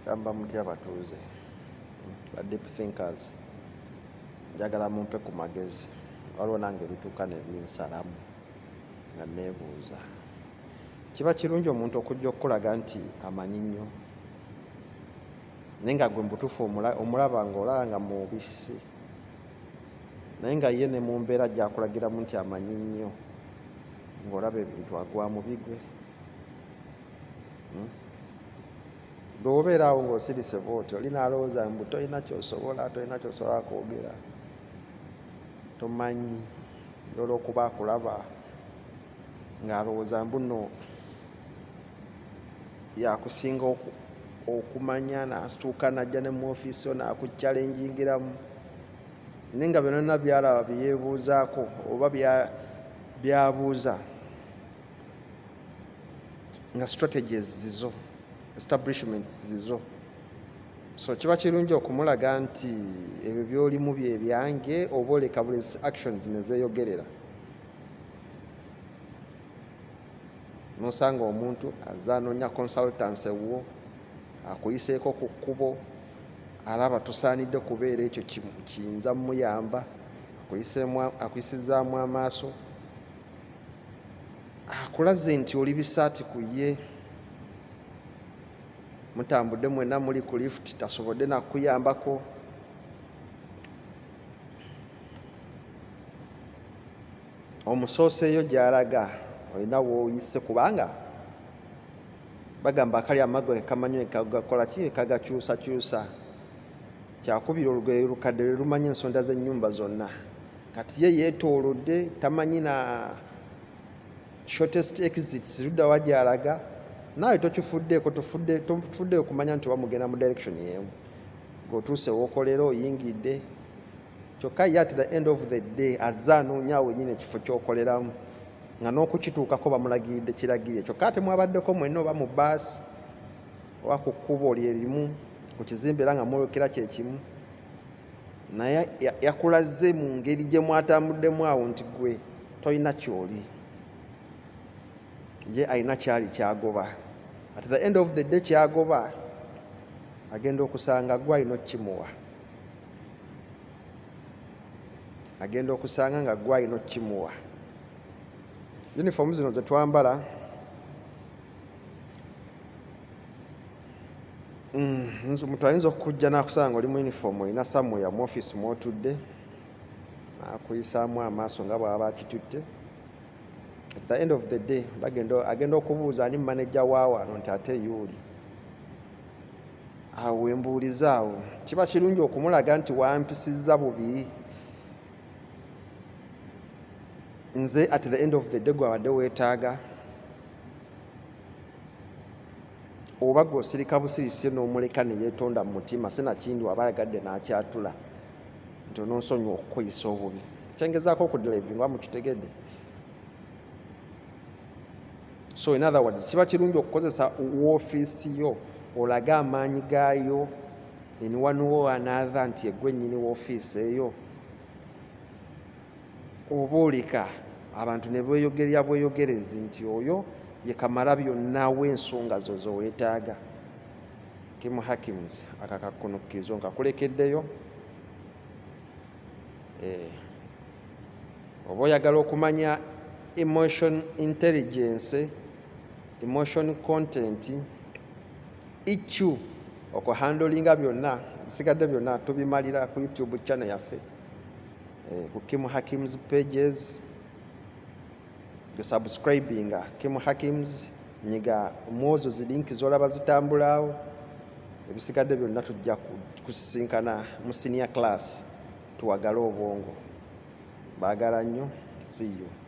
gamba mutya batuuze ba deep thinkers njagala mumpe ku magezi waliwo nange bituuka ne binsalamu nga neebuuza kiba kirungi omuntu okujja okukulaga nti amanyi nnyo naye nga gwe mbutuufu omulaba ng'olaba nga mubisi naye nga ye ne mu mbeera gyakulagiramu nti amanyi nnyo ng'olaba ebintu agwa mu bigwe bw'obeera awo ng'osirise bw'otyo linaalowooza mbu tolina kyosobola kwogera tomanyi olw'okuba akulaba ng'alowooza mbu nno yakusinga okumanya n'asituuka najja ne mu ofiisi yo n'akuchalengingiramu naye nga byonna byalaba byeyeebuuzaako oba byabuuza nga strategies zizo establishments zizo so kiba kirungi okumulaga nti ebyo byolimu bye byange oba oleka buli actions ne zeeyogerera nosanga omuntu azanoonya consultancy wo akuyiseeko ku kkubo alaba tosaanidde kubeera ekyo kiyinza muyamba akuyisizaamu amaaso akulaze nti oli bisaati ku ye mutambudde mwenna muli ku lift tasobodde nakuyambako omusooseeyo gy'alaga olina w'oyise kubanga bagamba akali amago kamanyi kagakola ki kagakyusakyusa kyakubira olugoye lukadde lwe lumanyi ensonda z'ennyumba zonna kati ye yeetoolodde tamanyi na shortest exits ludda wa gy'alaga naawe tokifuddeeko tofuddeyo kumanya nti wamugenda mu direction y'emu ng'otuuse w'okolera oyingidde kyokka ye at the end of the day azze anoonyaawo wennyini ekifo ky'okoleramu nga n'okukituukako bamulagiridde kiragirire kyokka ate mwabaddeko mwenna oba mu baasi oba ku kkubo lyerimu ku kizimbe era nga mwolekera kyekimu naye yakulaze mu ngeri gye mwatambuddemu awo nti gwe tolina kyoli ye alina kyali kyagoba at the end of the day kyagoba agenda okusanga gwe alina okkimuwa agenda okusanga nga gwe alina okkimuwa uniform zino ze twambala omuntu ayinza okujja n'akusanga oli mu uniform olina samuya mu ofiisi mwotudde akuyisaamu amaaso nga bw'aba bakitutte at the end of the day agenda okubuuza ani manager waawano nti ate yuuli awo wembuuliza awo kiba kirungi okumulaga nti wampisizza bubi nze at the end of the day gwabadde weetaaga oba gw'osirika busirisire n'omuleka ne yeetonda mu mutima sinakindi waba ayagadde n'akyatula nti ononsonyiwa okukuyisa obubi kyengezaako okudrivinga mukitegedde so in other words kiba kirungi okukozesa woofiisi yo olage amaanyi gaayo in one way or another nti egwe nnyini woofiisi eyo oba oleka abantu ne beeyogerera bweyogerezi nti oyo ye kamala byonna w'ensonga zo zoweetaaga Kim Hakins akakakunukkirizo nkakulekeddeyo oba oyagala okumanya emotion intelligence emotion content EQ okuhandolinga byonna bisigadde byonna tubimalira ku YouTube channel yaffe ku Kim Hakins pages subscribinga Kim Hakins nyiga mwozo zilinki zolaba zitambulawo ebisigadde byonna tujja kusisinkana mu senior class tuwagala obwongo baagala nnyo see you